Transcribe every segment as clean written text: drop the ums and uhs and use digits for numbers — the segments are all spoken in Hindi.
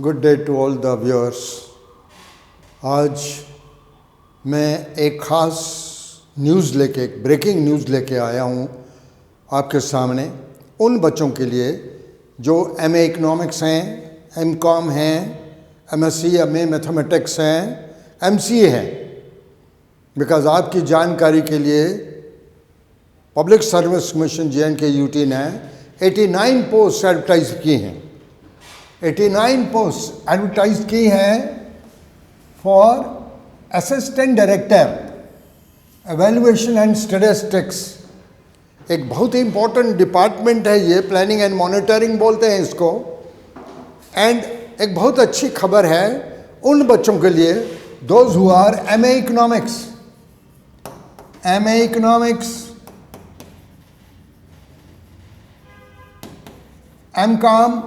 Good day to all the viewers. आज मैं एक ख़ास न्यूज़ लेके, एक ब्रेकिंग न्यूज़ लेके आया हूँ आपके सामने उन बच्चों के लिए जो एमए इकोनॉमिक्स हैं, एमकॉम हैं, एमएससी एमए मैथमेटिक्स हैं, एमसीए हैं। बिकॉज आपकी जानकारी के लिए public service commission JNK UT ने 89 पोस्ट एडवर्टाइज की हैं। 89 पोस्ट एडवर्टाइज की हैं for assistant director evaluation and statistics. एक बहुत ही इंपॉर्टेंट डिपार्टमेंट है ये, प्लानिंग एंड मॉनिटरिंग बोलते हैं इसको। एंड एक बहुत अच्छी खबर है उन बच्चों के लिए those who are MA economics, MCom,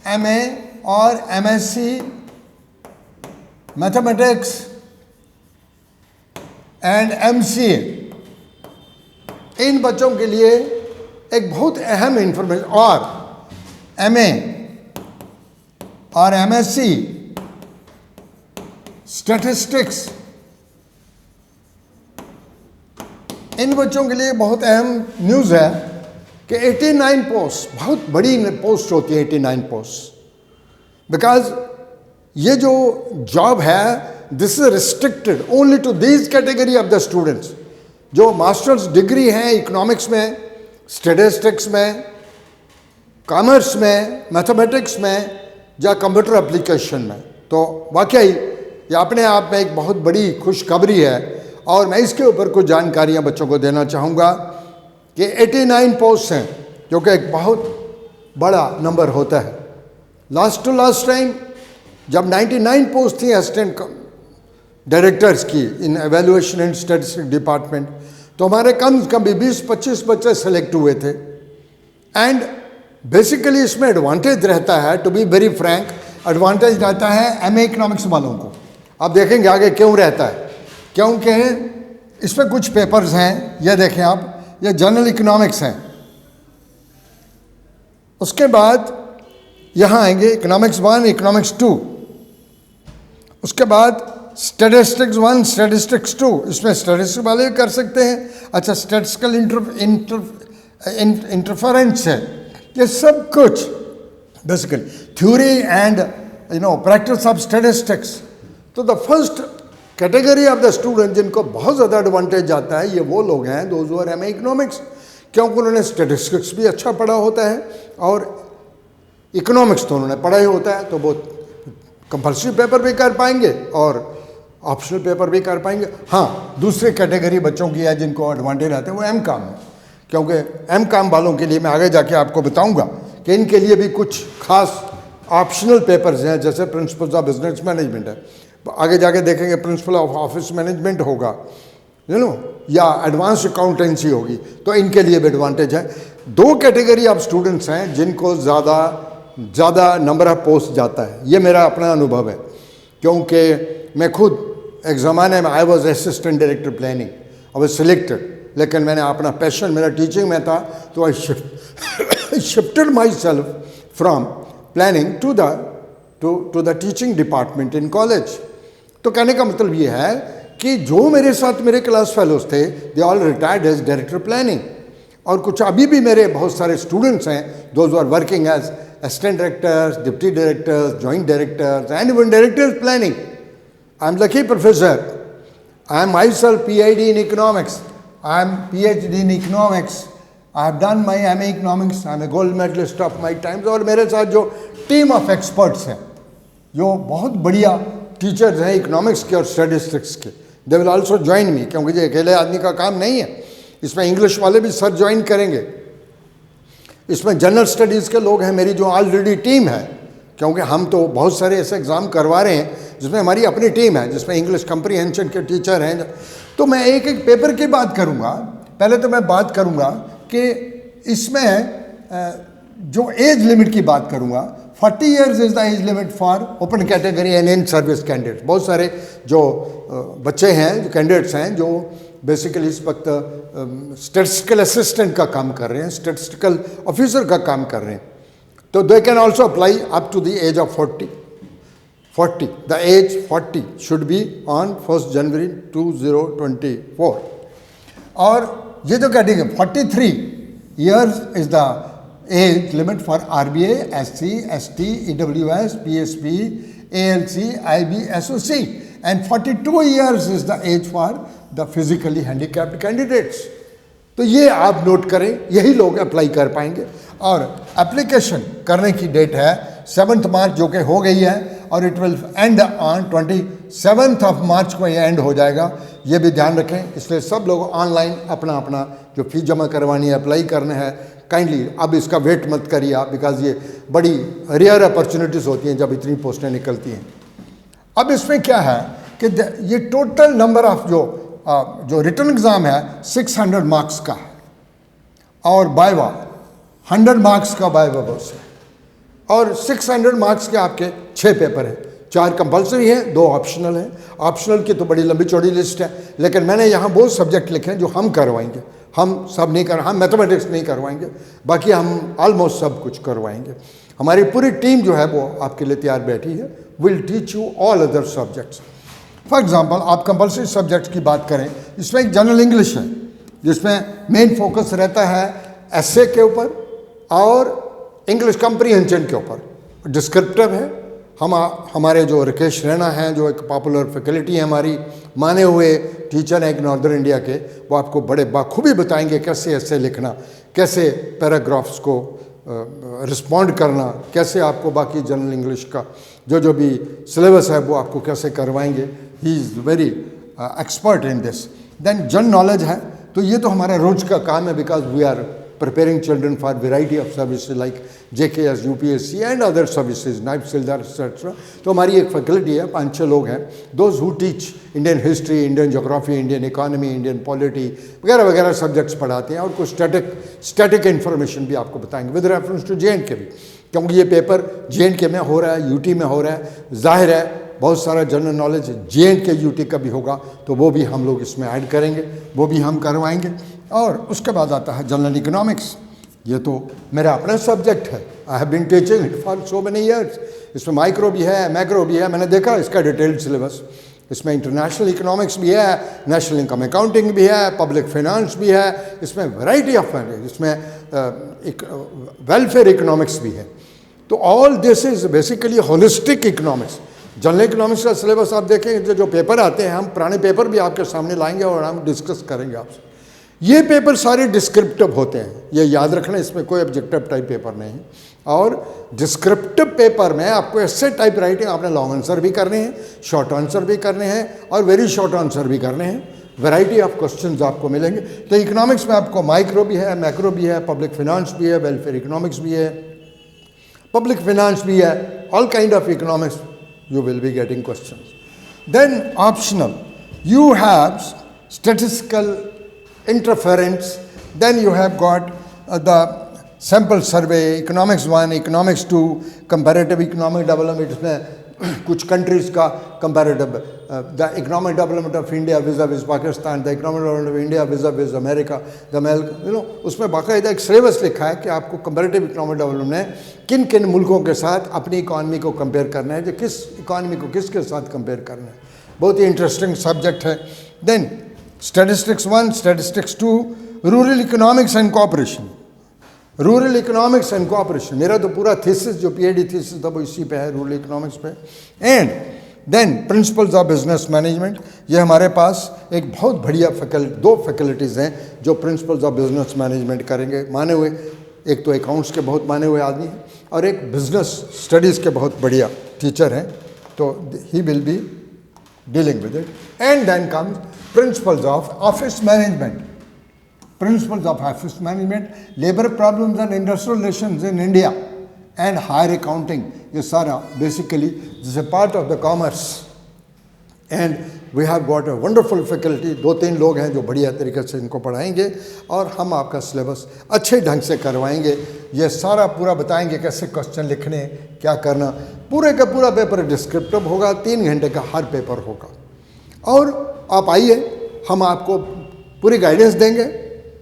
MA और एमएससी मैथमेटिक्स एंड एमसीए। इन बच्चों के लिए एक बहुत अहम इंफॉर्मेशन, और एमए और एमएससी स्टैटिस्टिक्स, इन बच्चों के लिए बहुत अहम न्यूज़ है कि 89 पोस्ट, बहुत बड़ी पोस्ट होती है 89 पोस्ट। बिकॉज ये जो जॉब है this is restricted only to this category of the students जो मास्टर्स डिग्री हैं इकोनॉमिक्स में, स्टैटिस्टिक्स में, कॉमर्स में, मैथमेटिक्स में या कंप्यूटर एप्लीकेशन में। तो वाकई ये अपने आप में एक बहुत बड़ी खुशखबरी है और मैं इसके ऊपर कुछ जानकारियां बच्चों को देना चाहूँगा कि 89 पोस्ट हैं जो कि एक बहुत बड़ा नंबर होता है। लास्ट टू लास्ट टाइम जब 99 पोस्ट थी असिस्टेंट डायरेक्टर्स की इन एवेल्युएशन एंड स्टैटिस्टिक्स डिपार्टमेंट, तो हमारे कम से कम 20-25 बच्चे सेलेक्ट हुए थे। एंड बेसिकली इसमें एडवांटेज रहता है, to be very frank, advantage रहता है एमए इकोनॉमिक्स वालों को। आप देखेंगे आगे क्यों रहता है, क्योंकि इसमें कुछ पेपर्स हैं, ये देखें आप, ये जनरल इकोनॉमिक्स हैं। उसके बाद यहाँ आएंगे इकोनॉमिक्स 1, इकोनॉमिक्स 2, उसके बाद स्टैटिस्टिक्स 1, स्टैटिस्टिक्स 2। इसमें स्टैटिस्टिक्स वाले कर सकते हैं। अच्छा, स्टैटिस्टिकल इंटरफेरेंस है, ये सब कुछ basically theory and practice of statistics. तो the first category of the student जिनको बहुत ज़्यादा एडवांटेज आता है ये वो लोग हैं those who are MA economics, क्योंकि उन्होंने स्टैटिस्टिक्स भी अच्छा पढ़ा होता है और इकोनॉमिक्स तो उन्होंने पढ़ा ही होता है, तो वो कंपल्सरी पेपर भी कर पाएंगे और ऑप्शनल पेपर भी कर पाएंगे। हाँ, दूसरी कैटेगरी बच्चों की है जिनको एडवांटेज आते हैं वो एमकॉम है, क्योंकि एमकॉम वालों के लिए मैं आगे जाके आपको बताऊंगा कि इनके लिए भी कुछ खास ऑप्शनल पेपर्स हैं, जैसे प्रिंसिपल्स ऑफ बिजनेस मैनेजमेंट है, आगे जाके देखेंगे प्रिंसिपल ऑफ ऑफिस मैनेजमेंट होगा, या एडवांस अकाउंटेंसी होगी, तो इनके लिए भी एडवांटेज है। दो कैटेगरी ऑफ स्टूडेंट्स हैं जिनको ज़्यादा नंबर ऑफ पोस्ट जाता है, ये मेरा अपना अनुभव है, क्योंकि मैं खुद एक ज़माने में I was assistant director planning, I was selected, लेकिन मैंने अपना पैशन मेरा टीचिंग में था, तो I shifted myself from planning to the teaching department in college. तो कहने का मतलब ये है कि जो मेरे साथ मेरे क्लास फेलोज थे they all retired as director planning, और कुछ अभी भी मेरे बहुत सारे स्टूडेंट्स हैं those are working as assistant directors, deputy directors, joint directors and even directors planning. I am lucky professor, I am myself PhD in economics, I am PhD in economics, I have done my MA economics, I am a gold medalist of my times। और मेरे साथ जो टीम ऑफ एक्सपर्ट्स हैं जो बहुत बढ़िया टीचर्स हैं इकोनॉमिक्स के और स्टैटिस्टिक्स के, they will also join me, क्योंकि ये अकेले आदमी का काम नहीं है, इसमें इंग्लिश वाले भी सर ज्वाइन करेंगे, इसमें जनरल स्टडीज़ के लोग हैं, मेरी जो ऑलरेडी टीम है, क्योंकि हम तो बहुत सारे ऐसे एग्ज़ाम करवा रहे हैं जिसमें हमारी अपनी टीम है, जिसमें इंग्लिश कंप्रीहेंशन के टीचर हैं। तो मैं एक एक पेपर की बात करूँगा। पहले तो मैं बात करूँगा कि इसमें जो एज लिमिट की बात करूँगा, 40 years is the age limit for open category and in service candidates. बहुत सारे जो बच्चे हैं, जो कैंडिडेट्स हैं जो बेसिकली इस वक्त स्टैटिस्टिकल असिस्टेंट का काम कर रहे हैं, स्टैटिस्टिकल ऑफिसर का काम कर रहे हैं, तो they can also apply up to the age of 40. The age 40 should be on 1st January 2024. और ये जो category 43 years is the age limit for RBA, SC, ST, EWS, PSP, ALC, IB, SOC, and 42 years is the age for the physically handicapped candidates. तो ये आप नोट करें, यही लोग अप्लाई कर पाएंगे. और एप्लीकेशन करने की डेट है 7 मार्च जो कि हो गई है, और इट विल एंड ऑन 27 मार्च को ये एंड हो जाएगा. ये भी ध्यान रखें. इसलिए सब लोग ऑनलाइन अपना अपना जो फीस जमा करवानी है, अप्लाई करना है, काइंडली अब इसका वेट मत करिए आप, बिकॉज ये बड़ी रेयर अपॉर्चुनिटीज़ होती हैं जब इतनी पोस्टें निकलती हैं. अब इसमें क्या है कि ये टोटल नंबर ऑफ जो रिटर्न एग्ज़ाम है 600 मार्क्स का है, और बायवा 100 मार्क्स का बायवा बस है, और 600 मार्क्स के आपके 6 पेपर हैं. 4 कंपल्सरी हैं, 2 ऑप्शनल हैं. ऑप्शनल की तो बड़ी लंबी चौड़ी लिस्ट है, लेकिन मैंने यहाँ वो सब्जेक्ट लिखे हैं जो हम करवाएंगे. हम सब नहीं हम मैथमेटिक्स नहीं करवाएंगे, बाकी हम ऑलमोस्ट सब कुछ करवाएंगे. हमारी पूरी टीम जो है वो आपके लिए तैयार बैठी है. Will teach you all other subjects. For example आप कंपल्सरी सब्जेक्ट्स की बात करें, इसमें एक जनरल इंग्लिश है जिसमें मेन फोकस रहता है एसे के ऊपर और इंग्लिश कम्प्रीहेंशन के ऊपर. डिस्क्रिप्टिव है. हमारे जो राकेश रैना हैं, जो एक पॉपुलर फैकल्टी है हमारी, माने हुए टीचर हैं एक नॉर्दर्न इंडिया के, वो आपको बड़े बाखूबी बताएंगे कैसे ऐसे लिखना, कैसे पैराग्राफ्स को रिस्पॉन्ड करना, कैसे आपको बाकी जनरल इंग्लिश का जो भी सिलेबस है वो आपको कैसे करवाएंगे. He is very expert in this. Then general knowledge है, तो ये तो हमारा रोज का काम है, because we are preparing children for variety of services like JKS, UPSC and other services, naib सिलदार etc. तो हमारी एक फैकल्टी है, 5-6 लोग हैं, those who teach Indian history, Indian geography, Indian economy, Indian polity वगैरह वगैरह सब्जेक्ट्स पढ़ाते हैं, और कुछ स्टैटिक इन्फॉर्मेशन भी आपको बताएंगे विद रेफरेंस टू JNK भी, क्योंकि ये पेपर JNK में हो रहा है, UT में हो रहा है. जाहिर है बहुत सारा जनरल नॉलेज JNK UT का भी होगा, तो वो भी हम लोग इसमें ऐड करेंगे, वो भी हम करवाएंगे. और उसके बाद आता है जनरल इकोनॉमिक्स. ये तो मेरा अपना सब्जेक्ट है. I have been teaching it for so many years. इसमें माइक्रो भी है, मैक्रो भी है. मैंने देखा इसका डिटेल्ड सिलेबस. इसमें इंटरनेशनल इकोनॉमिक्स भी है, नेशनल इनकम अकाउंटिंग भी है, पब्लिक फाइनेंस भी है, इसमें वैरायटी ऑफ इसमें वेलफेयर इकोनॉमिक्स भी है. तो all this is basically holistic economics. General economics का सिलेबस आप देखें, जो पेपर आते हैं, हम पुराने पेपर भी आपके सामने लाएंगे और हम डिस्कस करेंगे आपसे. ये पेपर सारे डिस्क्रिप्टिव होते हैं, ये याद रखना. इसमें कोई ऑब्जेक्टिव टाइप पेपर नहीं. और डिस्क्रिप्टिव पेपर में आपको ऐसे टाइप राइटिंग, आपने लॉन्ग आंसर भी करने हैं, शॉर्ट आंसर भी करने हैं, और वेरी शॉर्ट आंसर भी करने हैं. वैरायटी ऑफ क्वेश्चंस आपको मिलेंगे. तो इकोनॉमिक्स में आपको माइक्रो भी है, मैक्रो भी है, पब्लिक फाइनेंस भी है, वेलफेयर इकोनॉमिक्स भी है, पब्लिक फाइनेंस भी है, all kind of economics you will be getting questions. Then optional, you have statistical interference, then you have got the sample survey, economics 1, economics 2, comparative economic development. इसमें कुछ countries का comparative, the economic development of India vis-a-vis Pakistan, the economic development of India vis-a-vis America, उसमें बाकायदा एक सिलेबस लिखा है कि आपको कंपैरेटिव इकोनॉमिक डेवलपमेंट में किन किन मुल्कों के साथ अपनी इकॉनमी को कंपेयर करना है, जो किस इकॉनमी को किसके साथ कंपेयर करना है. बहुत ही इंटरेस्टिंग सब्जेक्ट है. Then statistics 1, statistics 2, rural economics and cooperation. Rural economics and cooperation, मेरा तो पूरा थीसिस जो PhD थीसिस था वो इसी पे है, रूरल इकोनॉमिक्स पे. And then principles of business management. ये हमारे पास एक बहुत बढ़िया दो फैकल्टीज़ हैं जो प्रिंसिपल्स ऑफ बिजनेस मैनेजमेंट करेंगे. माने हुए, एक तो अकाउंट्स के बहुत माने हुए आदमी हैं, और एक बिजनेस स्टडीज़ के बहुत बढ़िया टीचर हैं. तो he will be dealing with it. And then comes principles of office management. Principles of office management, labor problems and industrial relations in India, and higher accounting. ये सारा basically this is a part of the commerce. And we have got a wonderful faculty. 2-3 लोग हैं जो बढ़िया तरीके से इनको पढ़ाएंगे, और हम आपका सिलेबस अच्छे ढंग से करवाएंगे. ये सारा पूरा बताएंगे कैसे क्वेश्चन लिखने, क्या करना. पूरे का पूरा पेपर डिस्क्रिप्टिव होगा, 3 घंटे का हर पेपर होगा. और आप आइए, हम आपको पूरी गाइडेंस देंगे,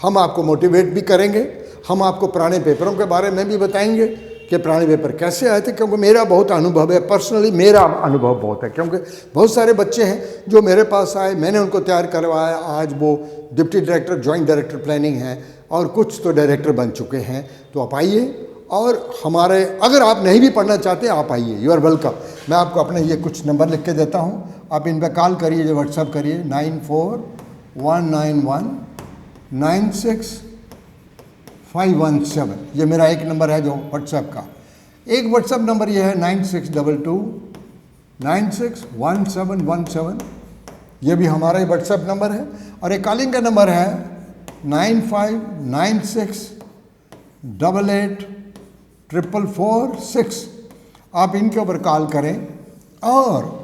हम आपको मोटिवेट भी करेंगे, हम आपको पुराने पेपरों के बारे में भी बताएंगे कि पुराने पेपर कैसे आए थे, क्योंकि मेरा बहुत अनुभव है, पर्सनली मेरा अनुभव बहुत है, क्योंकि बहुत सारे बच्चे हैं जो मेरे पास आए, मैंने उनको तैयार करवाया, आज वो deputy director, joint director planning हैं और कुछ तो डायरेक्टर बन चुके हैं। तो आप आइए और हमारे, अगर आप नहीं भी पढ़ना चाहते आप आइए, यू आर वेलकम। मैं आपको अपने ये कुछ नंबर लिख के देता हूँ, आप इन पर कॉल करिए, जो व्हाट्सअप करिए 9419196517। ये मेरा एक नंबर है जो व्हाट्सएप का। एक व्हाट्सएप नंबर ये है 9622961717, ये भी हमारा ही व्हाट्सएप नंबर है। और एक कॉलिंग का नंबर है 9596884446। आप इनके ऊपर कॉल करें और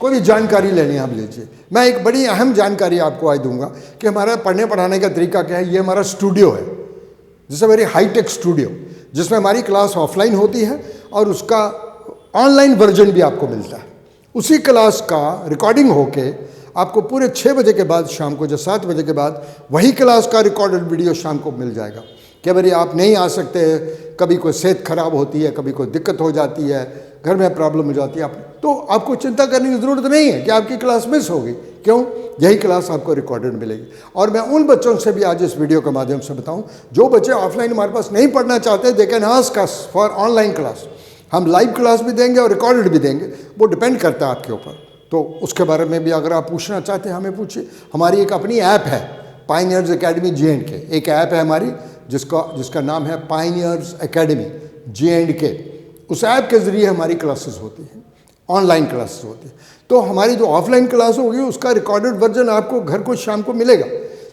कोई भी जानकारी लेनी है आप लीजिए। मैं एक बड़ी अहम जानकारी आपको आज दूंगा कि हमारा पढ़ने पढ़ाने का तरीका क्या है। ये हमारा स्टूडियो है, जिससे वेरी हाईटेक स्टूडियो, जिसमें हमारी क्लास ऑफलाइन होती है और उसका ऑनलाइन वर्जन भी आपको मिलता है। उसी क्लास का रिकॉर्डिंग होके आपको पूरे 6 बजे के बाद शाम को, जो 7 बजे के बाद, वही क्लास का रिकॉर्डेड वीडियो शाम को मिल जाएगा। क्या भाई आप नहीं आ सकते, कभी कोई सेहत खराब होती है, कभी कोई दिक्कत हो जाती है, घर में प्रॉब्लम हो जाती है, तो आपको चिंता करने की ज़रूरत नहीं है कि आपकी क्लास मिस होगी। क्यों? यही क्लास आपको रिकॉर्डेड मिलेगी। और मैं उन बच्चों से भी आज इस वीडियो के माध्यम से बताऊं, जो बच्चे ऑफलाइन हमारे पास नहीं पढ़ना चाहते, they can ask us for online class. हम लाइव क्लास भी देंगे और रिकॉर्डेड भी देंगे, वो डिपेंड करता है आपके ऊपर। तो उसके बारे में भी अगर आप पूछना चाहते हैं हमें पूछिए। हमारी एक अपनी ऐप है, पायनियर्स एकेडमी J&K, एक ऐप है हमारी जिसका नाम है पायनियर्स एकेडमी J&K। उस ऐप के ज़रिए हमारी क्लासेस होती हैं, ऑनलाइन क्लासेस होती है। तो हमारी जो ऑफलाइन क्लास होगी उसका रिकॉर्डेड वर्जन आपको घर को शाम को मिलेगा,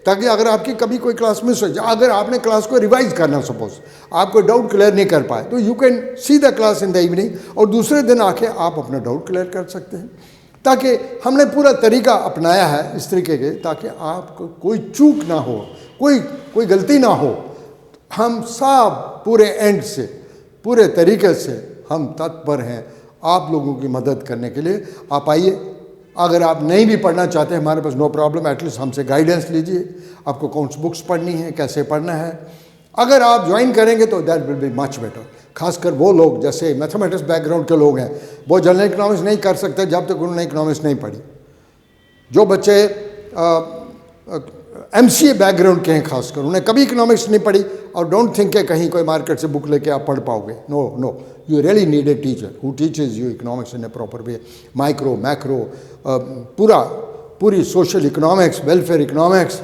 ताकि अगर आपकी कभी कोई क्लास मिस हो जाए, अगर आपने क्लास को रिवाइज करना, सपोज आप कोई डाउट क्लियर नहीं कर पाए, तो you can see the class in the evening, और दूसरे दिन आके आप अपना डाउट क्लियर कर सकते हैं। ताकि हमने पूरा तरीका अपनाया है इस तरीके के, ताकि आपको कोई चूक ना हो, कोई गलती ना हो। हम सब पूरे एंड से, पूरे तरीके से हम तत्पर हैं आप लोगों की मदद करने के लिए। आप आइए, अगर आप नहीं भी पढ़ना चाहते हमारे पास नो प्रॉब्लम, एटलीस्ट हमसे गाइडेंस लीजिए, आपको कौन सी बुक्स पढ़नी है, कैसे पढ़ना है। अगर आप ज्वाइन करेंगे तो that will be much better. खासकर वो लोग जैसे मैथमेटिक्स बैकग्राउंड के लोग हैं, वो जनरल इकोनॉमिक्स नहीं कर सकते जब तक उन्होंने इकोनॉमिक्स नहीं पढ़ी। जो बच्चे MCA बैकग्राउंड के हैं, खासकर उन्हें कभी इकोनॉमिक्स नहीं पढ़ी, और डोंट थिंक कि कहीं कोई मार्केट से बुक लेके आप पढ़ पाओगे। No, you really need a teacher who teaches you economics in a proper way. Micro, macro, पूरी social economics, welfare economics,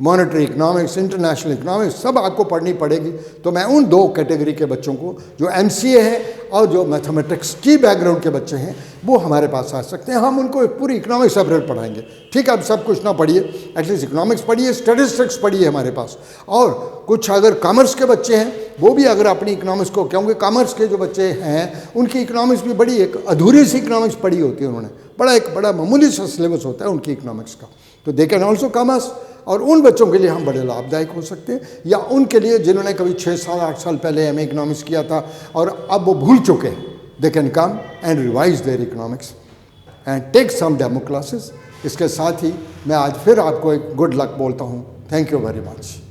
monetary economics, international economics, सब आपको पढ़नी पड़ेगी। तो मैं उन 2 कैटेगरी के बच्चों को, जो MCA है और जो मैथमेटिक्स की बैकग्राउंड के बच्चे हैं, वो हमारे पास आ सकते हैं। हम उनको पूरी इकोनॉमिक्स सेपरेट पढ़ाएंगे। ठीक है, अब सब कुछ ना पढ़िए, एटलीस्ट इकोनॉमिक्स पढ़िए, स्टैटिस्टिक्स पढ़िए हमारे पास। और कुछ अगर कॉमर्स के बच्चे हैं, वो भी अगर अपनी इकोनॉमिक्स को, क्योंकि कॉमर्स के जो बच्चे हैं उनकी इकोनॉमिक्स भी बड़ी एक अधूरी सी इकोनॉमिक्स पढ़ी होती है उन्होंने, बड़ा मामूली सा सिलेबस होता है उनकी इकोनॉमिक्स का, तो दे कैन ऑल्सो कॉमर्स। और उन बच्चों के लिए हम बड़े लाभदायक हो सकते हैं, या उनके लिए जिन्होंने कभी 6 साल 8 साल पहले MA इकोनॉमिक्स किया था और अब वो भूल चुके हैं, they can come and revise their economics and take some demo classes. इसके साथ ही मैं आज फिर आपको एक गुड लक बोलता हूँ। Thank you very much.